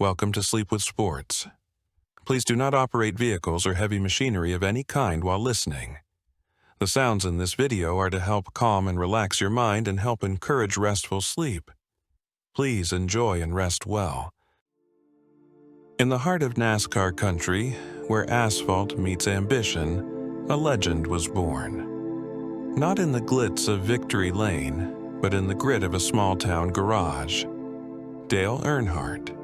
Welcome to Sleep with Sports. Please do not operate vehicles or heavy machinery of any kind while listening. The sounds in this video are to help calm and relax your mind and help encourage restful sleep. Please enjoy and rest well. In the heart of NASCAR country, where asphalt meets ambition, a legend was born. Not in the glitz of Victory Lane, but in the grit of a small-town garage. Dale Earnhardt,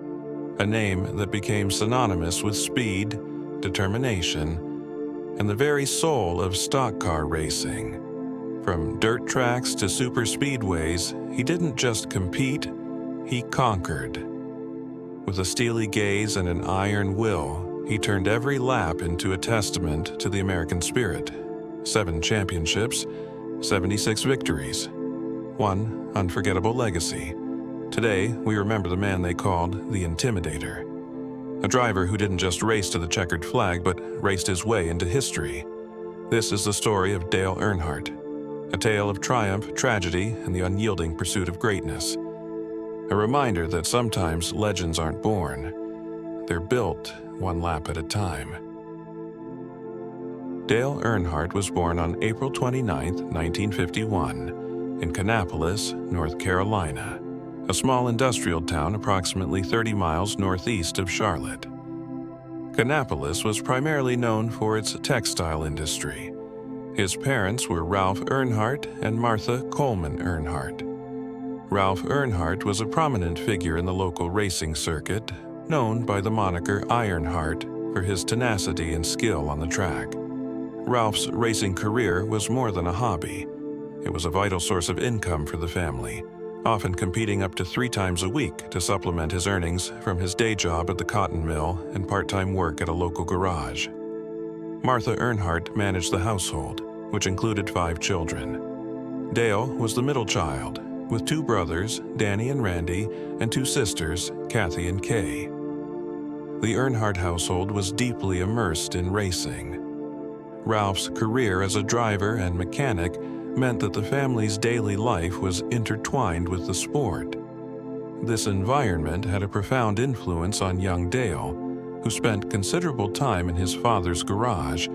a name that became synonymous with speed, determination, and the very soul of stock car racing. From dirt tracks to super speedways, he didn't just compete, he conquered. With a steely gaze and an iron will, he turned every lap into a testament to the American spirit. 7 championships, 76 victories. One unforgettable legacy. Today, we remember the man they called the Intimidator. A driver who didn't just race to the checkered flag, but raced his way into history. This is the story of Dale Earnhardt, a tale of triumph, tragedy, and the unyielding pursuit of greatness. A reminder that sometimes legends aren't born, they're built one lap at a time. Dale Earnhardt was born on April 29, 1951, in Kannapolis, North Carolina, a small industrial town approximately 30 miles northeast of Charlotte. Kannapolis was primarily known for its textile industry. His parents were Ralph Earnhardt and Martha Coleman Earnhardt. Ralph Earnhardt was a prominent figure in the local racing circuit, known by the moniker Ironheart for his tenacity and skill on the track. Ralph's racing career was more than a hobby. It was a vital source of income for the family, often competing up to 3 times a week to supplement his earnings from his day job at the cotton mill and part-time work at a local garage. Martha Earnhardt managed the household, which included 5 children. Dale was the middle child, with 2 brothers, Danny and Randy, and 2 sisters, Kathy and Kay. The Earnhardt household was deeply immersed in racing. Ralph's career as a driver and mechanic meant that the family's daily life was intertwined with the sport. This environment had a profound influence on young Dale, who spent considerable time in his father's garage,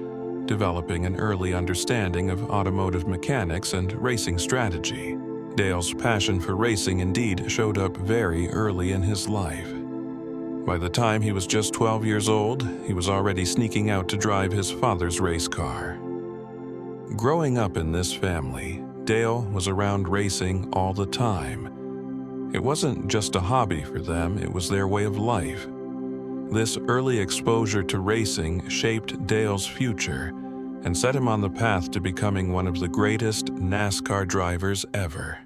developing an early understanding of automotive mechanics and racing strategy. Dale's passion for racing indeed showed up very early in his life. By the time he was just 12 years old, he was already sneaking out to drive his father's race car. Growing up in this family, Dale was around racing all the time. It wasn't just a hobby for them, it was their way of life. This early exposure to racing shaped Dale's future and set him on the path to becoming one of the greatest NASCAR drivers ever.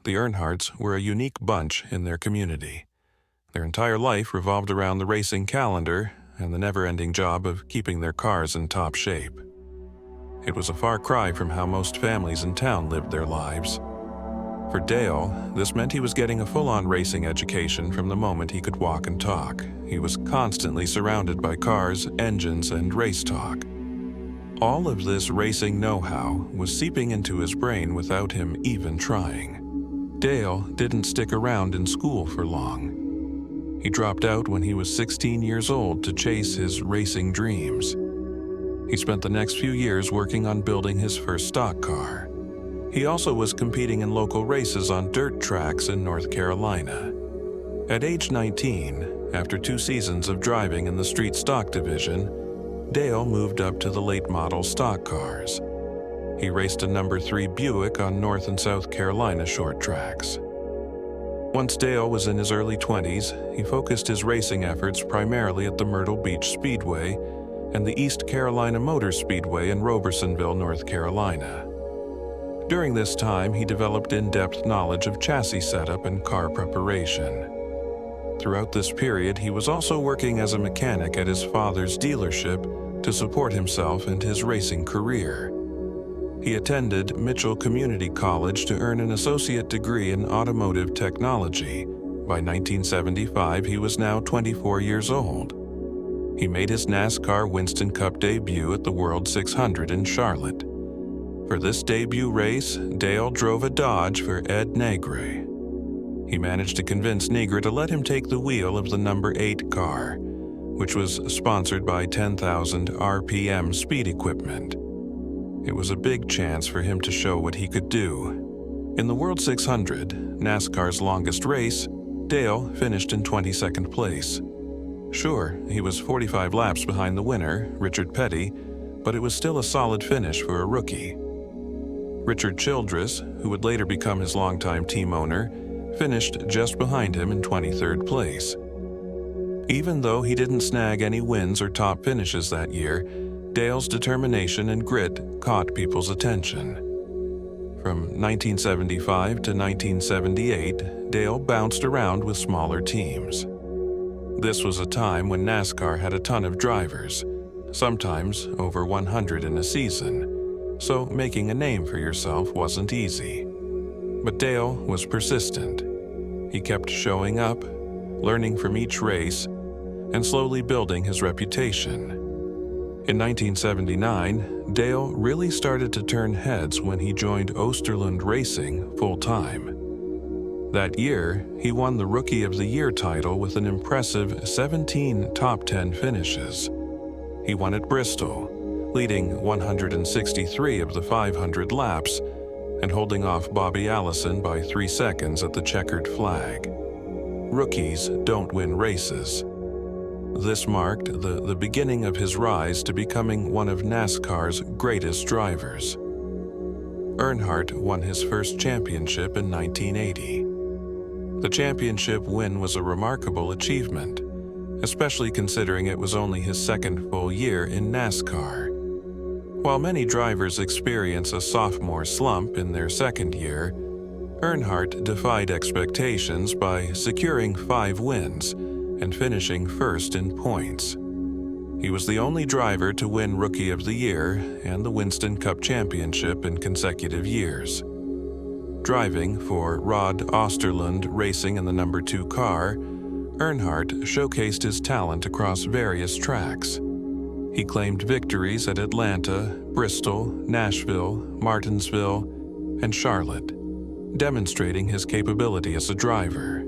The Earnhardts were a unique bunch in their community. Their entire life revolved around the racing calendar and the never-ending job of keeping their cars in top shape. It was a far cry from how most families in town lived their lives. For Dale, this meant he was getting a full-on racing education from the moment he could walk and talk. He was constantly surrounded by cars, engines, and race talk. All of this racing know-how was seeping into his brain without him even trying. Dale didn't stick around in school for long. He dropped out when he was 16 years old to chase his racing dreams. He spent the next few years working on building his first stock car. He also was competing in local races on dirt tracks in North Carolina. At age 19, after 2 seasons of driving in the street stock division, Dale moved up to the late model stock cars. He raced a number 3 Buick on North and South Carolina short tracks. Once Dale was in his early 20s, he focused his racing efforts primarily at the Myrtle Beach Speedway and the East Carolina Motor Speedway in Robersonville, North Carolina. During this time, he developed in-depth knowledge of chassis setup and car preparation. Throughout this period, he was also working as a mechanic at his father's dealership to support himself and his racing career. He attended Mitchell Community College to earn an associate degree in automotive technology. By 1975, he was now 24 years old. He made his NASCAR Winston Cup debut at the World 600 in Charlotte. For this debut race, Dale drove a Dodge for Ed Negre. He managed to convince Niger to let him take the wheel of the number 8 car, which was sponsored by 10,000 RPM speed equipment. It was a big chance for him to show what he could do. In the World 600, NASCAR's longest race, Dale finished in 22nd place. Sure, he was 45 laps behind the winner, Richard Petty, but it was still a solid finish for a rookie. Richard Childress, who would later become his longtime team owner, finished just behind him in 23rd place. Even though he didn't snag any wins or top finishes that year, Dale's determination and grit caught people's attention. From 1975 to 1978, Dale bounced around with smaller teams. This was a time when NASCAR had a ton of drivers, sometimes over 100 in a season, so making a name for yourself wasn't easy. But Dale was persistent. He kept showing up, learning from each race, and slowly building his reputation. In 1979, Dale really started to turn heads when he joined Osterlund Racing full-time. That year, he won the Rookie of the Year title with an impressive 17 top 10 finishes. He won at Bristol, leading 163 of the 500 laps and holding off Bobby Allison by 3 seconds at the checkered flag. Rookies don't win races. This marked the beginning of his rise to becoming one of NASCAR's greatest drivers. Earnhardt won his first championship in 1980. The championship win was a remarkable achievement, especially considering it was only his second full year in NASCAR. While many drivers experience a sophomore slump in their second year, Earnhardt defied expectations by securing 5 wins and finishing first in points. He was the only driver to win Rookie of the Year and the Winston Cup championship in consecutive years. Driving for Rod Osterlund Racing in the number 2 car, Earnhardt showcased his talent across various tracks. He claimed victories at Atlanta, Bristol, Nashville, Martinsville, and Charlotte, demonstrating his capability as a driver.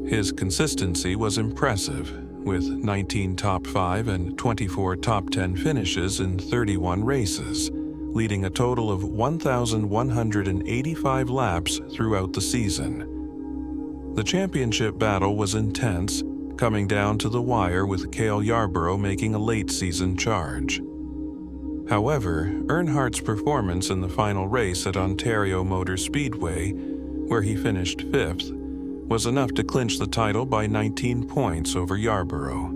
His consistency was impressive, with 19 top 5 and 24 top 10 finishes in 31 races, leading a total of 1,185 laps throughout the season. The championship battle was intense, coming down to the wire with Cale Yarborough making a late-season charge. However, Earnhardt's performance in the final race at Ontario Motor Speedway, where he finished 5th, was enough to clinch the title by 19 points over Yarborough.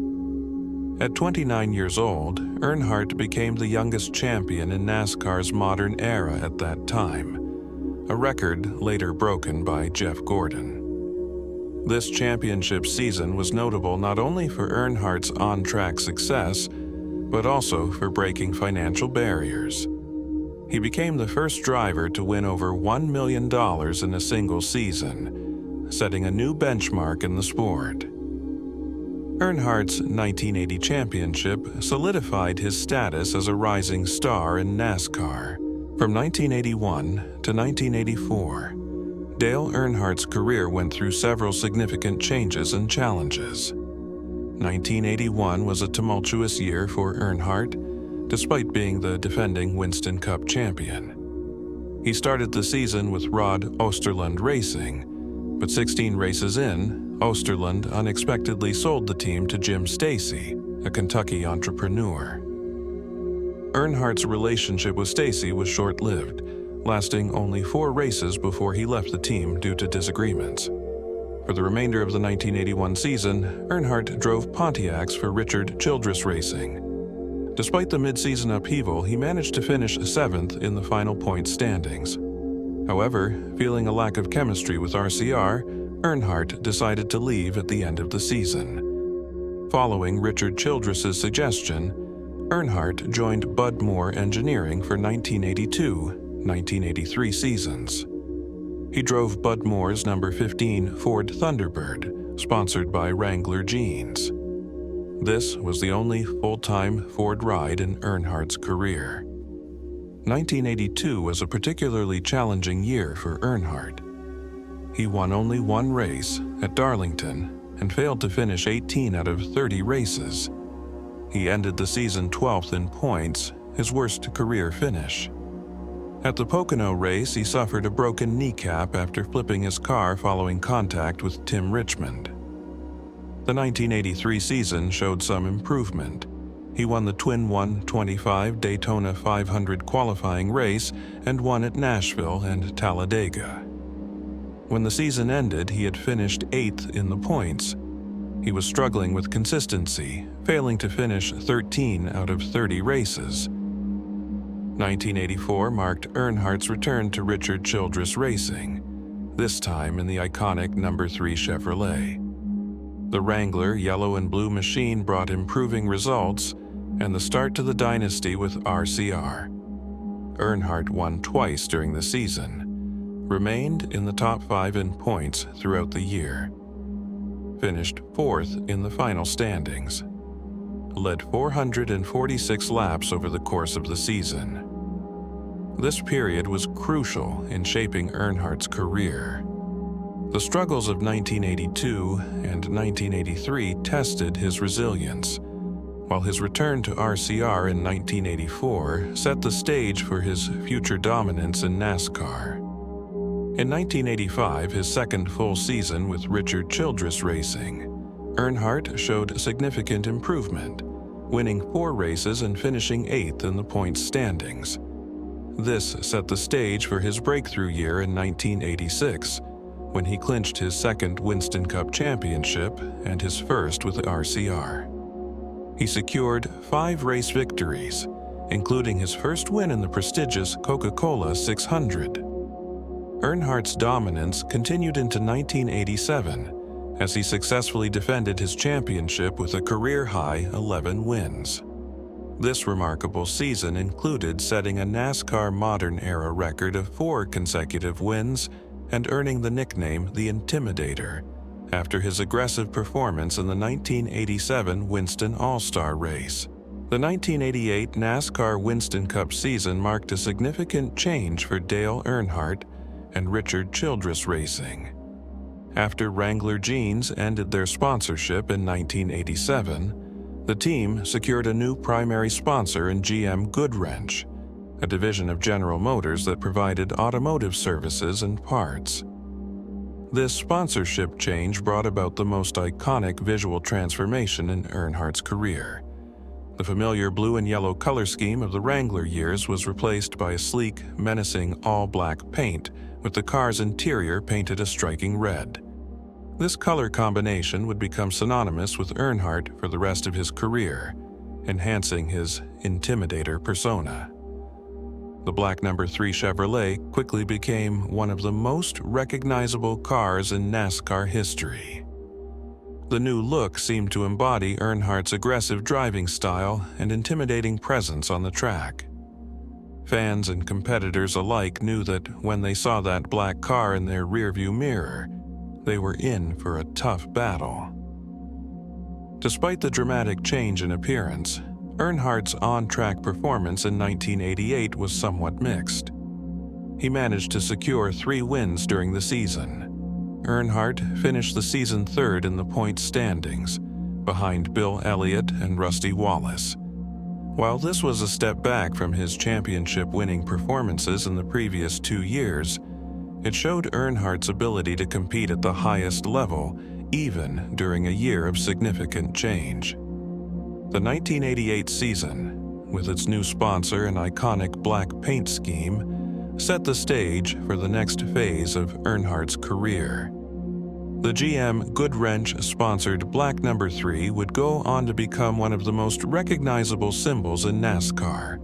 At 29 years old, Earnhardt became the youngest champion in NASCAR's modern era at that time, a record later broken by Jeff Gordon. This championship season was notable not only for Earnhardt's on-track success, but also for breaking financial barriers. He became the first driver to win over $1 million in a single season, setting a new benchmark in the sport. Earnhardt's 1980 championship solidified his status as a rising star in NASCAR. From 1981 to 1984, Dale Earnhardt's career went through several significant changes and challenges. 1981 was a tumultuous year for Earnhardt, despite being the defending Winston Cup champion. He started the season with Rod Osterlund Racing, but 16 races in, Osterlund unexpectedly sold the team to Jim Stacy, a Kentucky entrepreneur. Earnhardt's relationship with Stacy was short-lived, lasting only 4 races before he left the team due to disagreements. For the remainder of the 1981 season, Earnhardt drove Pontiacs for Richard Childress Racing. Despite the mid-season upheaval, he managed to finish 7th in the final point standings. However, feeling a lack of chemistry with RCR, Earnhardt decided to leave at the end of the season. Following Richard Childress's suggestion, Earnhardt joined Bud Moore Engineering for 1982-1983 seasons. He drove Bud Moore's number 15 Ford Thunderbird, sponsored by Wrangler Jeans. This was the only full-time Ford ride in Earnhardt's career. 1982 was a particularly challenging year for Earnhardt. he won only one race at Darlington and failed to finish 18 out of 30 races. He ended the season 12th in points, his worst career finish. At the Pocono race, he suffered a broken kneecap after flipping his car following contact with Tim Richmond. The 1983 season showed some improvement. He won the Twin 125 Daytona 500 qualifying race and won at Nashville and Talladega. When the season ended, he had finished 8th in the points. He was struggling with consistency, failing to finish 13 out of 30 races. 1984 marked Earnhardt's return to Richard Childress Racing, this time in the iconic No. 3 Chevrolet. The Wrangler yellow and blue machine brought improving results and the start to the dynasty with RCR. Earnhardt won twice during the season, remained in the top 5 in points throughout the year, finished 4th in the final standings, led 446 laps over the course of the season. This period was crucial in shaping Earnhardt's career. The struggles of 1982 and 1983 tested his resilience, while his return to RCR in 1984 set the stage for his future dominance in NASCAR. In 1985, his second full season with Richard Childress Racing, Earnhardt showed significant improvement, winning 4 races and finishing 8th in the points standings. This set the stage for his breakthrough year in 1986, when he clinched his second Winston Cup championship and his first with RCR. He secured 5 race victories, including his first win in the prestigious Coca-Cola 600. Earnhardt's dominance continued into 1987 as he successfully defended his championship with a career-high 11 wins. This remarkable season included setting a NASCAR modern-era record of 4 consecutive wins and earning the nickname the Intimidator after his aggressive performance in the 1987 Winston All-Star race. The 1988 NASCAR Winston Cup season marked a significant change for Dale Earnhardt and Richard Childress Racing. After Wrangler jeans ended their sponsorship in 1987, the team secured a new primary sponsor in GM Goodwrench, a division of General Motors that provided automotive services and parts. This sponsorship change brought about the most iconic visual transformation in Earnhardt's career. The familiar blue and yellow color scheme of the Wrangler years was replaced by a sleek, menacing all-black paint, with the car's interior painted a striking red. This color combination would become synonymous with Earnhardt for the rest of his career, enhancing his Intimidator persona. The black No. 3 Chevrolet quickly became one of the most recognizable cars in NASCAR history. The new look seemed to embody Earnhardt's aggressive driving style and intimidating presence on the track. Fans and competitors alike knew that when they saw that black car in their rearview mirror, they were in for a tough battle. Despite the dramatic change in appearance, Earnhardt's on-track performance in 1988 was somewhat mixed. He managed to secure 3 wins during the season. Earnhardt finished the season 3rd in the points standings, behind Bill Elliott and Rusty Wallace. While this was a step back from his championship-winning performances in the previous 2 years, it showed Earnhardt's ability to compete at the highest level, even during a year of significant change. The 1988 season, with its new sponsor and iconic black paint scheme, set the stage for the next phase of Earnhardt's career. The GM Goodwrench-sponsored black No. 3 would go on to become one of the most recognizable symbols in NASCAR,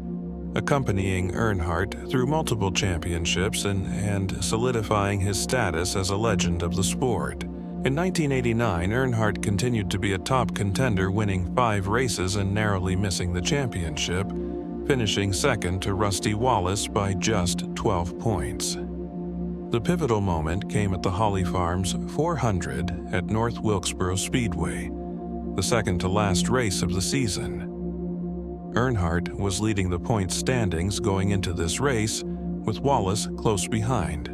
accompanying Earnhardt through multiple championships and solidifying his status as a legend of the sport. In 1989, Earnhardt continued to be a top contender, winning 5 races and narrowly missing the championship, finishing second to Rusty Wallace by just 12 points. The pivotal moment came at the Holly Farms 400 at North Wilkesboro Speedway, the second-to-last race of the season. Earnhardt was leading the points standings going into this race, with Wallace close behind.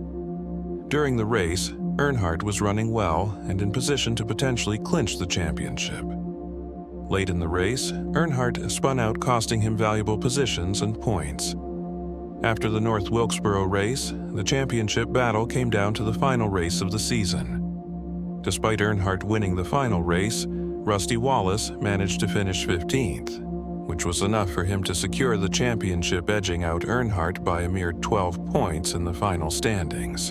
During the race, Earnhardt was running well and in position to potentially clinch the championship. Late in the race, Earnhardt spun out, costing him valuable positions and points. After the North Wilkesboro race, the championship battle came down to the final race of the season. Despite Earnhardt winning the final race, Rusty Wallace managed to finish 15th, which was enough for him to secure the championship, edging out Earnhardt by a mere 12 points in the final standings.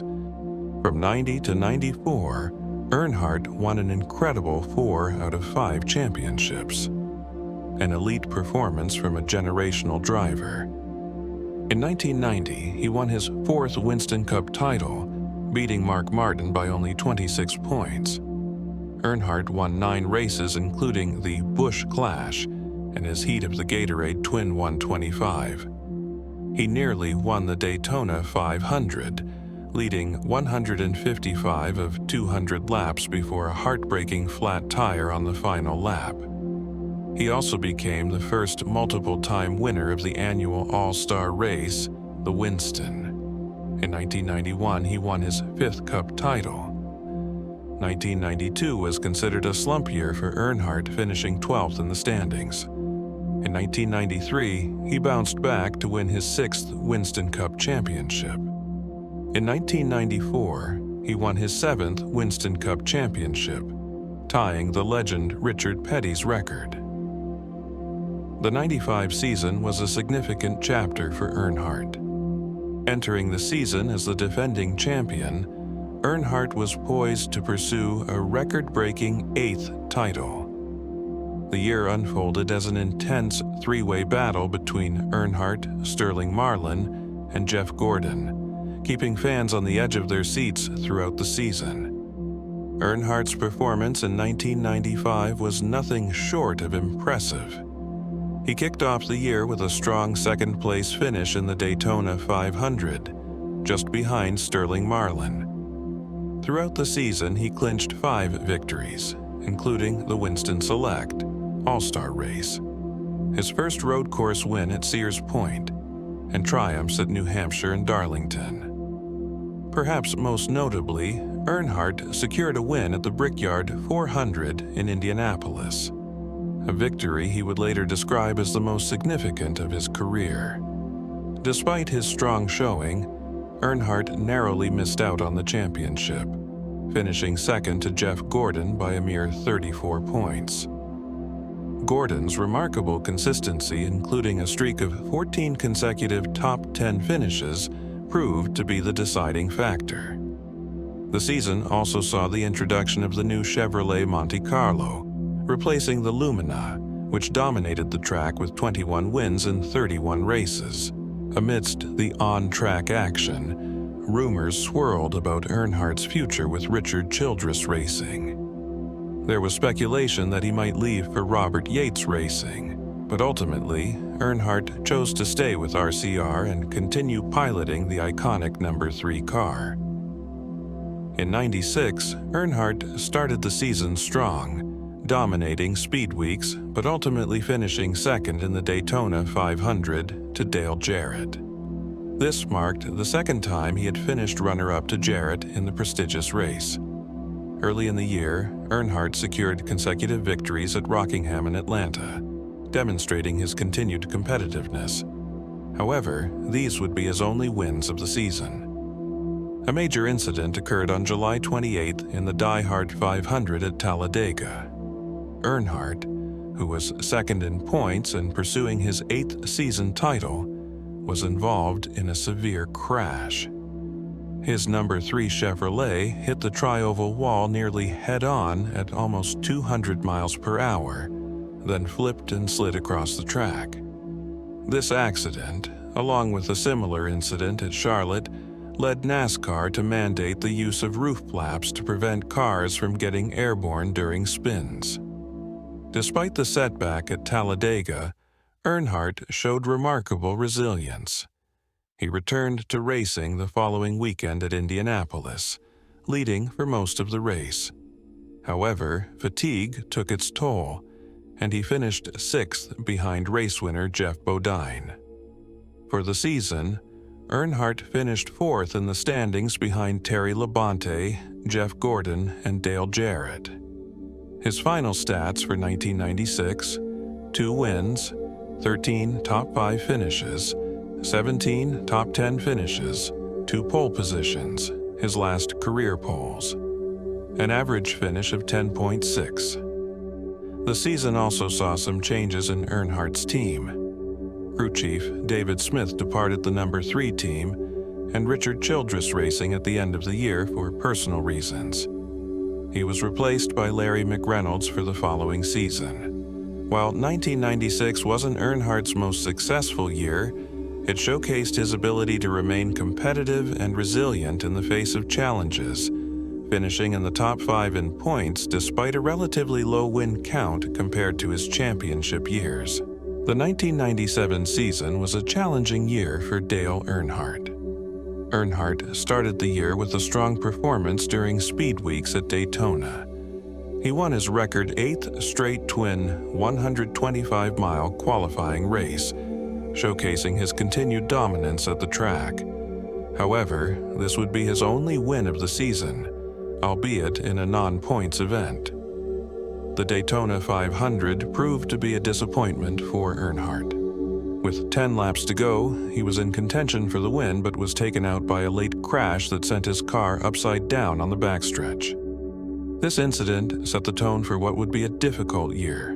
From 90 to 94, Earnhardt won an incredible 4 out of 5 championships, an elite performance from a generational driver. In 1990, he won his 4th Winston Cup title, beating Mark Martin by only 26 points. Earnhardt won 9 races, including the Busch Clash and his Heat of the Gatorade Twin 125. He nearly won the Daytona 500, leading 155 of 200 laps before a heartbreaking flat tire on the final lap. He also became the first multiple-time winner of the annual all-star race, the Winston. In 1991, he won his 5th Cup title. 1992 was considered a slump year for Earnhardt, finishing 12th in the standings. In 1993, he bounced back to win his 6th Winston Cup championship. In 1994, he won his 7th Winston Cup championship, tying the legend Richard Petty's record. The 95 season was a significant chapter for Earnhardt. Entering the season as the defending champion, Earnhardt was poised to pursue a record-breaking 8th title. The year unfolded as an intense 3-way battle between Earnhardt, Sterling Marlin, and Jeff Gordon, keeping fans on the edge of their seats throughout the season. Earnhardt's performance in 1995 was nothing short of impressive. He kicked off the year with a strong 2nd-place finish in the Daytona 500, just behind Sterling Marlin. Throughout the season, he clinched 5 victories, including the Winston Select All-Star race, his first road course win at Sears Point, and triumphs at New Hampshire and Darlington. Perhaps most notably, Earnhardt secured a win at the Brickyard 400 in Indianapolis, a victory he would later describe as the most significant of his career. Despite his strong showing, Earnhardt narrowly missed out on the championship, finishing 2nd to Jeff Gordon by a mere 34 points. Gordon's remarkable consistency, including a streak of 14 consecutive top 10 finishes, proved to be the deciding factor. The season also saw the introduction of the new Chevrolet Monte Carlo, replacing the Lumina, which dominated the track with 21 wins in 31 races. Amidst the on-track action, rumors swirled about Earnhardt's future with Richard Childress Racing. There was speculation that he might leave for Robert Yates Racing, but ultimately, Earnhardt chose to stay with RCR and continue piloting the iconic number 3 car. In '96, Earnhardt started the season strong, dominating speed weeks, but ultimately finishing 2nd in the Daytona 500 to Dale Jarrett. This marked the 2nd time he had finished runner-up to Jarrett in the prestigious race. Early in the year, Earnhardt secured consecutive victories at Rockingham and Atlanta, demonstrating his continued competitiveness. However, these would be his only wins of the season. A major incident occurred on July 28 in the Die Hard 500 at Talladega. Earnhardt, who was 2nd in points and pursuing his 8th season title, was involved in a severe crash. His number 3 Chevrolet hit the tri-oval wall nearly head-on at almost 200 miles per hour, then flipped and slid across the track. This accident, along with a similar incident at Charlotte, led NASCAR to mandate the use of roof flaps to prevent cars from getting airborne during spins. Despite the setback at Talladega, Earnhardt showed remarkable resilience. He returned to racing the following weekend at Indianapolis, leading for most of the race. However, fatigue took its toll, and he finished 6th behind race winner Jeff Bodine. For the season, Earnhardt finished fourth in the standings behind Terry Labonte, Jeff Gordon, and Dale Jarrett. His final stats for 1996: 2 wins, 13 top 5 finishes, 17 top 10 finishes, 2 pole positions, his last career poles, an average finish of 10.6. The season also saw some changes in Earnhardt's team. Crew chief David Smith departed the number 3 team, and Richard Childress Racing at the end of the year for personal reasons. He was replaced by Larry McReynolds for the following season. While 1996 wasn't Earnhardt's most successful year, it showcased his ability to remain competitive and resilient in the face of challenges, finishing in the top 5 in points despite a relatively low win count compared to his championship years. The 1997 season was a challenging year for Dale Earnhardt. Earnhardt started the year with a strong performance during speed weeks at Daytona. He won his record 8th straight twin 125-mile qualifying race, showcasing his continued dominance at the track. However, this would be his only win of the season, albeit in a non-points event. The Daytona 500 proved to be a disappointment for Earnhardt. With 10 laps to go, he was in contention for the win but was taken out by a late crash that sent his car upside down on the backstretch. This incident set the tone for what would be a difficult year.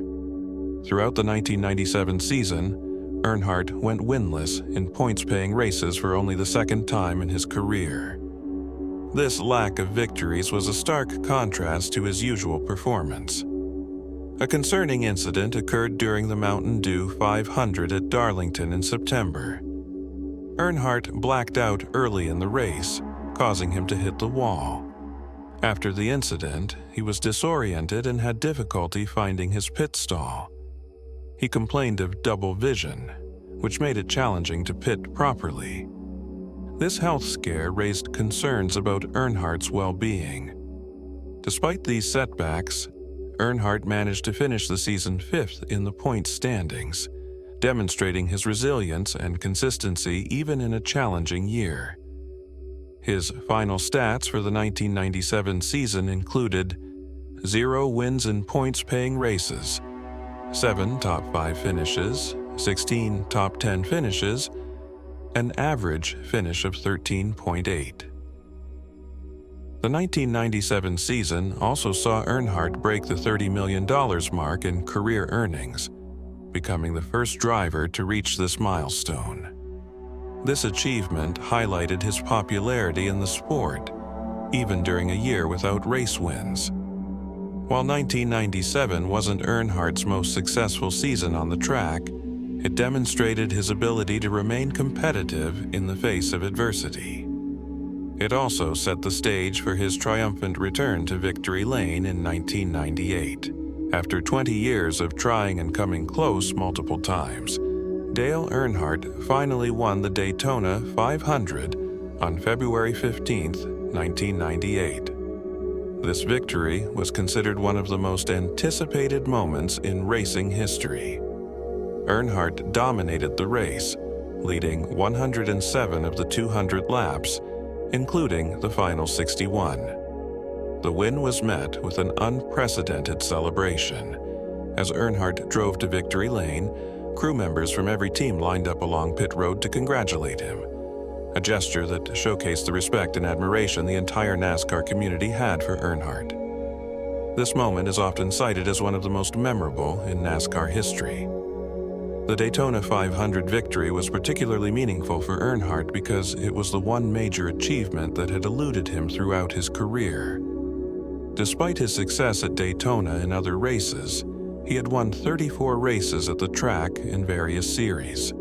Throughout the 1997 season, Earnhardt went winless in points-paying races for only the second time in his career. This lack of victories was a stark contrast to his usual performance. A concerning incident occurred during the Mountain Dew 500 at Darlington in September. Earnhardt blacked out early in the race, causing him to hit the wall. After the incident, he was disoriented and had difficulty finding his pit stall. He complained of double vision, which made it challenging to pit properly. This health scare raised concerns about Earnhardt's well-being. Despite these setbacks, Earnhardt managed to finish the season 5th in the points standings, demonstrating his resilience and consistency even in a challenging year. His final stats for the 1997 season included 0 wins in points-paying races, 7 top 5 finishes, 16 top 10 finishes, an average finish of 13.8. The 1997 season also saw Earnhardt break the $30 million mark in career earnings, becoming the first driver to reach this milestone. This achievement highlighted his popularity in the sport, even during a year without race wins. While 1997 wasn't Earnhardt's most successful season on the track, it demonstrated his ability to remain competitive in the face of adversity. It also set the stage for his triumphant return to victory lane in 1998. After 20 years of trying and coming close multiple times, Dale Earnhardt finally won the Daytona 500 on February 15, 1998. This victory was considered one of the most anticipated moments in racing history. Earnhardt dominated the race, leading 107 of the 200 laps, including the final 61. The win was met with an unprecedented celebration. As Earnhardt drove to victory lane, crew members from every team lined up along pit road to congratulate him, a gesture that showcased the respect and admiration the entire NASCAR community had for Earnhardt. This moment is often cited as one of the most memorable in NASCAR history. The Daytona 500 victory was particularly meaningful for Earnhardt because it was the one major achievement that had eluded him throughout his career. Despite his success at Daytona and other races, he had won 34 races at the track in various series.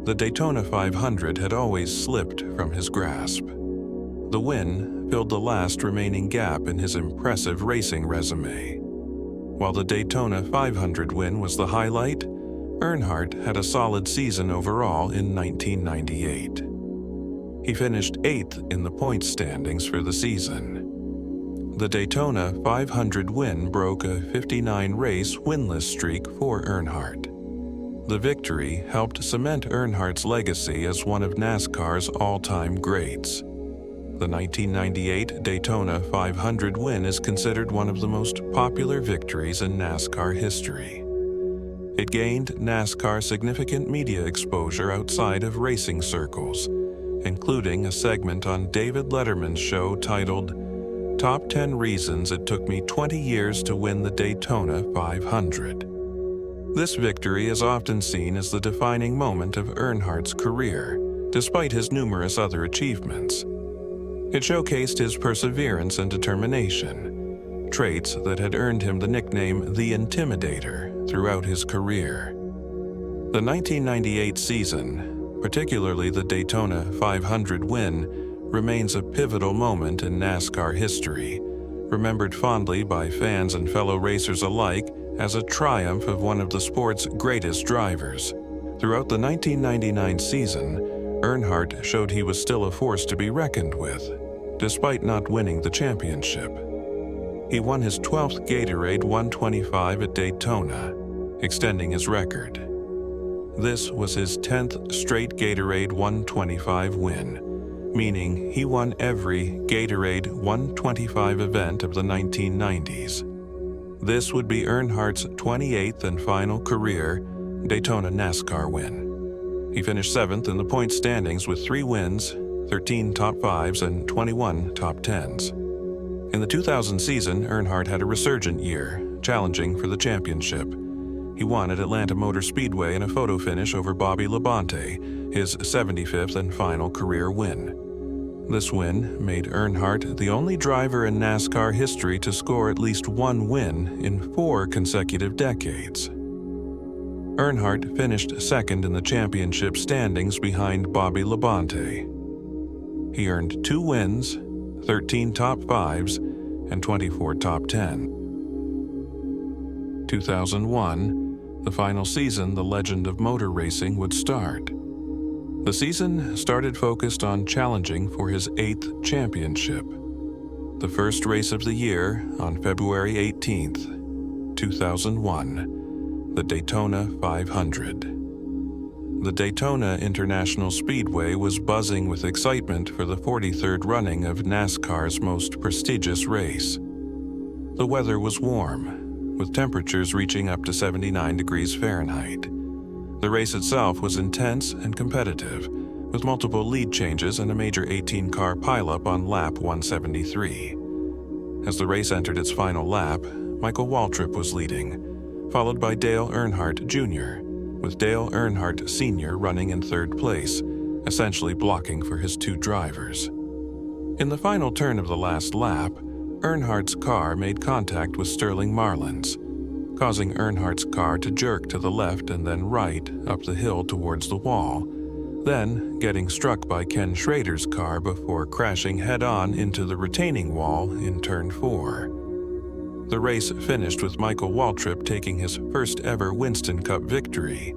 The Daytona 500 had always slipped from his grasp. The win filled the last remaining gap in his impressive racing resume. While the Daytona 500 win was the highlight, Earnhardt had a solid season overall in 1998. He finished 8th in the points standings for the season. The Daytona 500 win broke a 59-race winless streak for Earnhardt. The victory helped cement Earnhardt's legacy as one of NASCAR's all-time greats. The 1998 Daytona 500 win is considered one of the most popular victories in NASCAR history. It gained NASCAR significant media exposure outside of racing circles, including a segment on David Letterman's show titled "Top 10 Reasons It Took Me 20 Years to Win the Daytona 500." This victory is often seen as the defining moment of Earnhardt's career, despite his numerous other achievements. It showcased his perseverance and determination, traits that had earned him the nickname the Intimidator throughout his career. The 1998 season, particularly the Daytona 500 win, remains a pivotal moment in NASCAR history, remembered fondly by fans and fellow racers alike as a triumph of one of the sport's greatest drivers. Throughout the 1999 season, Earnhardt showed he was still a force to be reckoned with, despite not winning the championship. He won his 12th Gatorade 125 at Daytona, extending his record. This was his 10th straight Gatorade 125 win, meaning he won every Gatorade 125 event of the 1990s. This would be Earnhardt's 28th and final career Daytona NASCAR win. He finished 7th in the point standings with 3 wins, 13 top 5s, and 21 top 10s. In the 2000 season, Earnhardt had a resurgent year, challenging for the championship. He won at Atlanta Motor Speedway in a photo finish over Bobby Labonte, his 75th and final career win. This win made Earnhardt the only driver in NASCAR history to score at least one win in 4 consecutive decades. Earnhardt finished second in the championship standings behind Bobby Labonte. He earned 2 wins, 13 top 5s, and 24 top 10. 2001, the final season the legend of motor racing would start. The season started focused on challenging for his 8th championship. The first race of the year, on February 18th, 2001, the Daytona 500. The Daytona International Speedway was buzzing with excitement for the 43rd running of NASCAR's most prestigious race. The weather was warm, with temperatures reaching up to 79 degrees Fahrenheit. The race itself was intense and competitive, with multiple lead changes and a major 18-car pileup on lap 173. As the race entered its final lap, Michael Waltrip was leading, followed by Dale Earnhardt Jr., with Dale Earnhardt Sr. running in 3rd place, essentially blocking for his 2 drivers. In the final turn of the last lap, Earnhardt's car made contact with Sterling Marlin's, causing Earnhardt's car to jerk to the left and then right up the hill towards the wall, then getting struck by Ken Schrader's car before crashing head-on into the retaining wall in turn 4. The race finished with Michael Waltrip taking his first ever Winston Cup victory,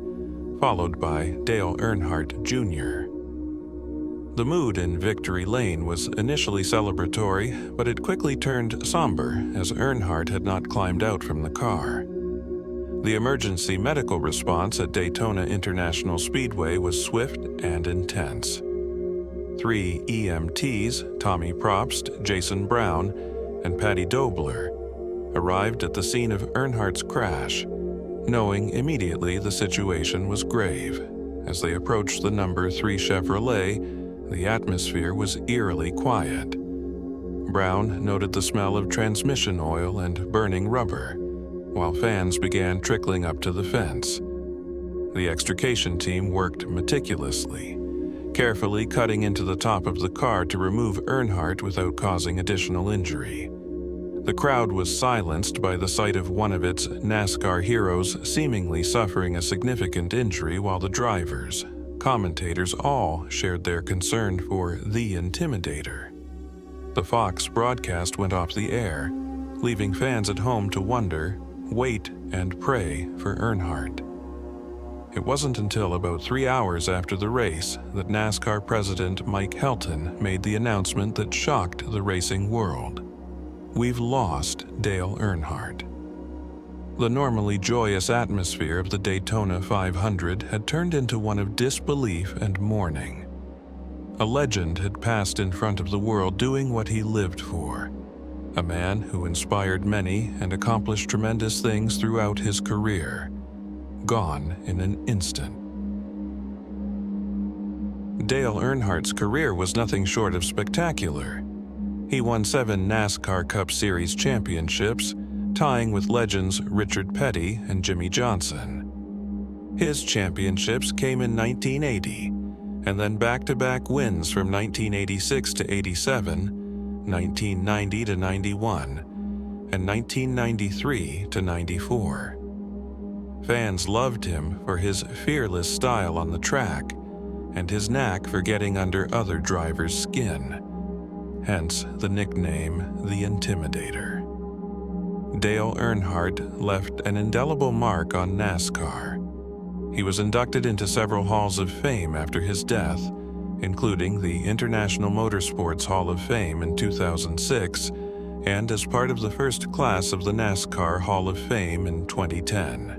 followed by Dale Earnhardt Jr. The mood in Victory Lane was initially celebratory, but it quickly turned somber as Earnhardt had not climbed out from the car. The emergency medical response at Daytona International Speedway was swift and intense. 3 EMTs, Tommy Probst, Jason Brown, and Patty Dobler, arrived at the scene of Earnhardt's crash, knowing immediately the situation was grave. As they approached the number 3 Chevrolet, the atmosphere was eerily quiet. Brown noted the smell of transmission oil and burning rubber, while fans began trickling up to the fence. The extrication team worked meticulously, carefully cutting into the top of the car to remove Earnhardt without causing additional injury. The crowd was silenced by the sight of one of its NASCAR heroes seemingly suffering a significant injury, while the drivers, commentators all shared their concern for the Intimidator. The Fox broadcast went off the air, leaving fans at home to wonder, wait, and pray for Earnhardt. It wasn't until about 3 hours after the race that NASCAR President Mike Helton made the announcement that shocked the racing world. We've lost Dale Earnhardt. The normally joyous atmosphere of the Daytona 500 had turned into one of disbelief and mourning. A legend had passed in front of the world doing what he lived for. A man who inspired many and accomplished tremendous things throughout his career, gone in an instant. Dale Earnhardt's career was nothing short of spectacular. He won 7 NASCAR Cup Series championships, tying with legends Richard Petty and Jimmy Johnson. His championships came in 1980, and then back-to-back wins from 1986 to 87, 1990 to 91, and 1993 to 94. Fans loved him for his fearless style on the track and his knack for getting under other drivers' skin, hence the nickname the Intimidator. Dale Earnhardt left an indelible mark on NASCAR. He was inducted into several halls of fame after his death, including the International Motorsports Hall of Fame in 2006 and as part of the first class of the NASCAR Hall of Fame in 2010.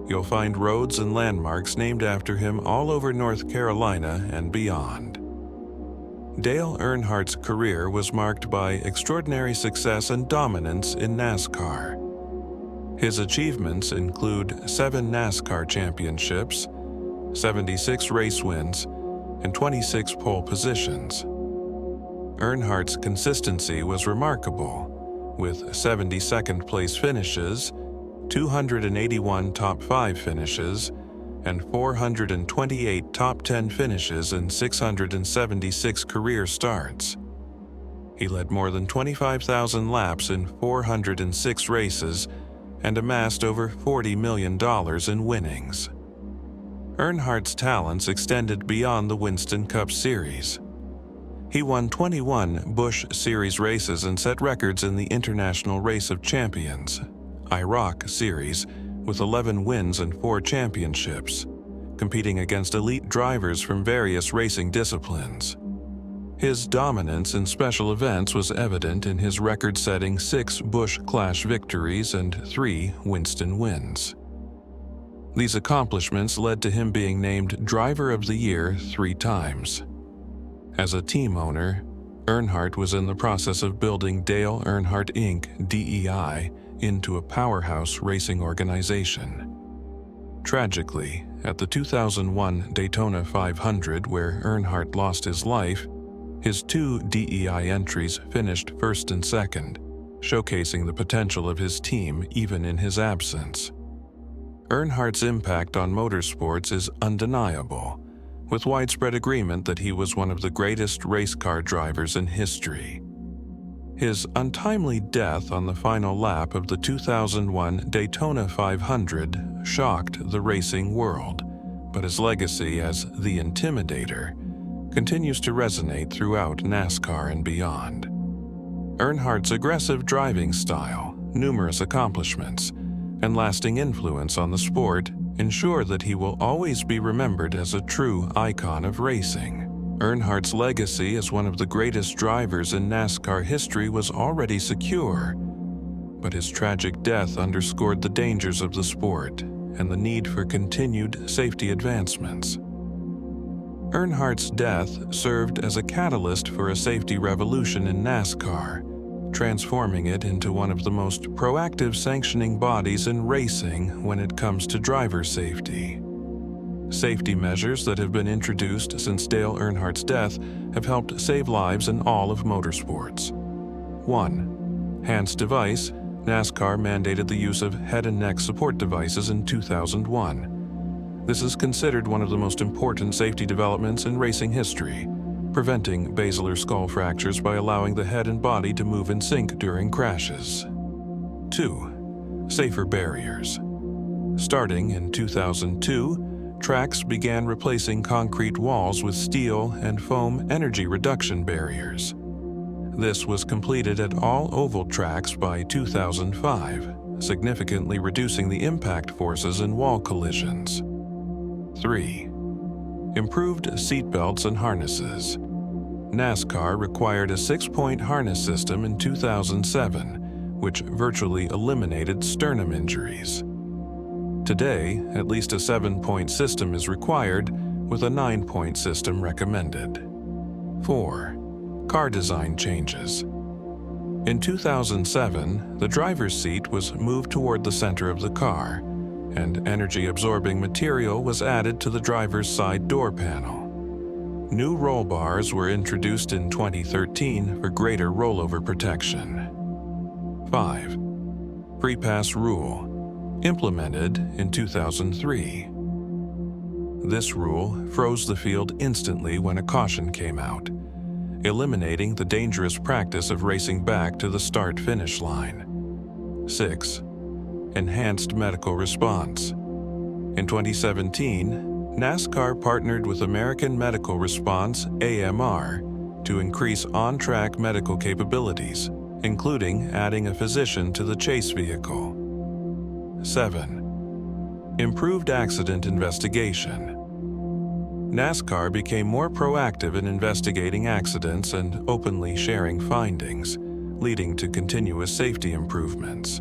You'll find roads and landmarks named after him all over North Carolina and beyond. Dale Earnhardt's career was marked by extraordinary success and dominance in NASCAR. His achievements include 7 NASCAR championships, 76 race wins, and 26 pole positions. Earnhardt's consistency was remarkable, with 72nd place finishes, 281 top 5 finishes, and 428 top 10 finishes in 676 career starts. He led more than 25,000 laps in 406 races and amassed over $40 million in winnings. Earnhardt's talents extended beyond the Winston Cup Series. He won 21 Busch Series races and set records in the International Race of Champions, IROC Series, with 11 wins and 4 championships, competing against elite drivers from various racing disciplines. His dominance in special events was evident in his record-setting 6 Busch Clash victories and 3 Winston wins. These accomplishments led to him being named Driver of the Year 3 times. As a team owner, Earnhardt was in the process of building Dale Earnhardt Inc. DEI into a powerhouse racing organization. Tragically, at the 2001 Daytona 500, where Earnhardt lost his life, his 2 DEI entries finished first and second, showcasing the potential of his team even in his absence. Earnhardt's impact on motorsports is undeniable, with widespread agreement that he was one of the greatest race car drivers in history. His untimely death on the final lap of the 2001 Daytona 500 shocked the racing world, but his legacy as the Intimidator continues to resonate throughout NASCAR and beyond. Earnhardt's aggressive driving style, numerous accomplishments, and lasting influence on the sport ensure that he will always be remembered as a true icon of racing. Earnhardt's legacy as one of the greatest drivers in NASCAR history was already secure, but his tragic death underscored the dangers of the sport and the need for continued safety advancements. Earnhardt's death served as a catalyst for a safety revolution in NASCAR, transforming it into one of the most proactive sanctioning bodies in racing when it comes to driver safety. Safety measures that have been introduced since Dale Earnhardt's death have helped save lives in all of motorsports. 1. HANS device. NASCAR mandated the use of head and neck support devices in 2001. This is considered one of the most important safety developments in racing history, preventing basilar skull fractures by allowing the head and body to move in sync during crashes. 2. Safer barriers. Starting in 2002, tracks began replacing concrete walls with steel and foam energy reduction barriers. This was completed at all oval tracks by 2005, significantly reducing the impact forces in wall collisions. 3. Improved seatbelts and harnesses. NASCAR required a 6-point harness system in 2007, which virtually eliminated sternum injuries. Today, at least a 7-point system is required, with a 9-point system recommended. 4. Car design changes. In 2007, the driver's seat was moved toward the center of the car, and energy-absorbing material was added to the driver's side door panel. New roll bars were introduced in 2013 for greater rollover protection. 5. Free pass rule, implemented in 2003. This rule froze the field instantly when a caution came out, eliminating the dangerous practice of racing back to the start-finish line. 6. Enhanced medical response. In 2017, NASCAR partnered with American Medical Response (AMR) to increase on-track medical capabilities, including adding a physician to the chase vehicle. 7. Improved accident investigation. NASCAR became more proactive in investigating accidents and openly sharing findings, leading to continuous safety improvements.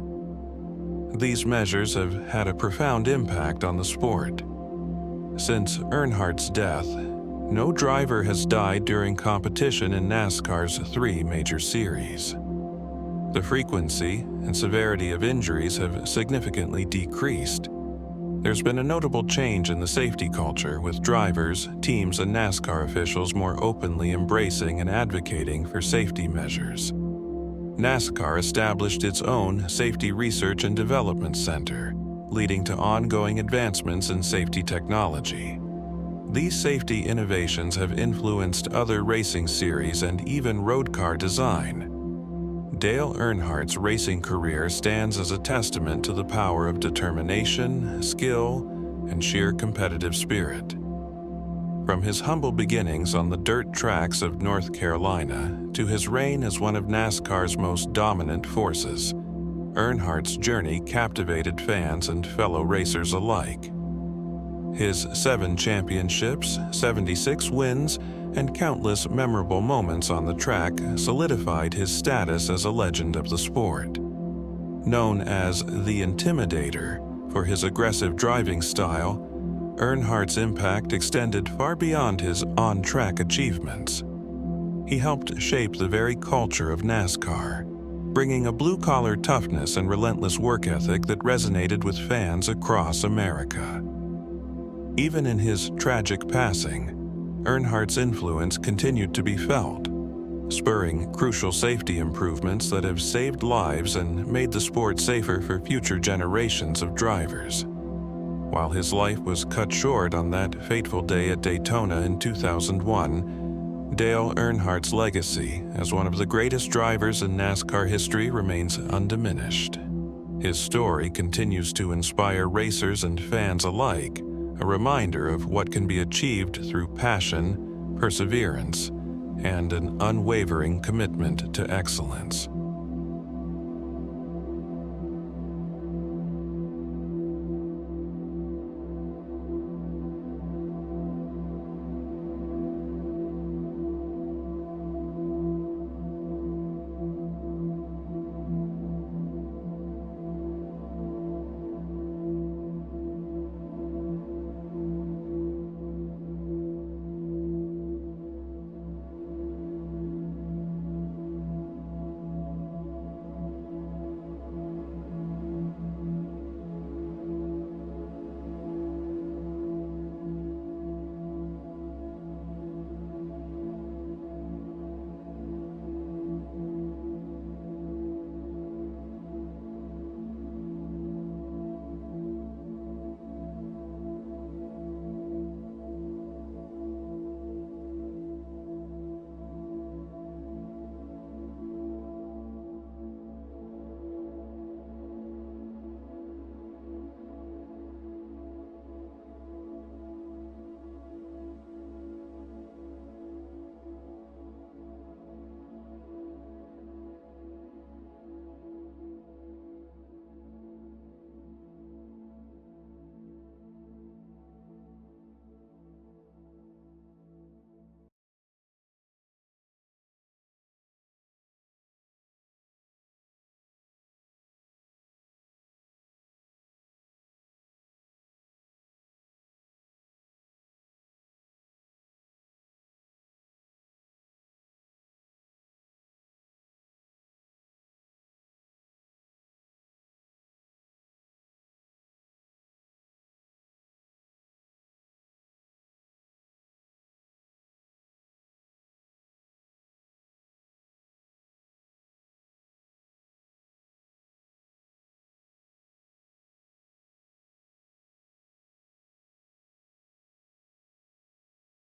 These measures have had a profound impact on the sport. Since Earnhardt's death, no driver has died during competition in NASCAR's 3 major series. The frequency and severity of injuries have significantly decreased. There's been a notable change in the safety culture, with drivers, teams, and NASCAR officials more openly embracing and advocating for safety measures. NASCAR established its own Safety Research and Development Center, leading to ongoing advancements in safety technology. These safety innovations have influenced other racing series and even road car design. Dale Earnhardt's racing career stands as a testament to the power of determination, skill, and sheer competitive spirit. From his humble beginnings on the dirt tracks of North Carolina to his reign as one of NASCAR's most dominant forces, Earnhardt's journey captivated fans and fellow racers alike. His 7 championships, 76 wins, and countless memorable moments on the track solidified his status as a legend of the sport. Known as the Intimidator for his aggressive driving style, Earnhardt's impact extended far beyond his on-track achievements. He helped shape the very culture of NASCAR, bringing a blue-collar toughness and relentless work ethic that resonated with fans across America. Even in his tragic passing, Earnhardt's influence continued to be felt, spurring crucial safety improvements that have saved lives and made the sport safer for future generations of drivers. While his life was cut short on that fateful day at Daytona in 2001, Dale Earnhardt's legacy as one of the greatest drivers in NASCAR history remains undiminished. His story continues to inspire racers and fans alike, a reminder of what can be achieved through passion, perseverance, and an unwavering commitment to excellence.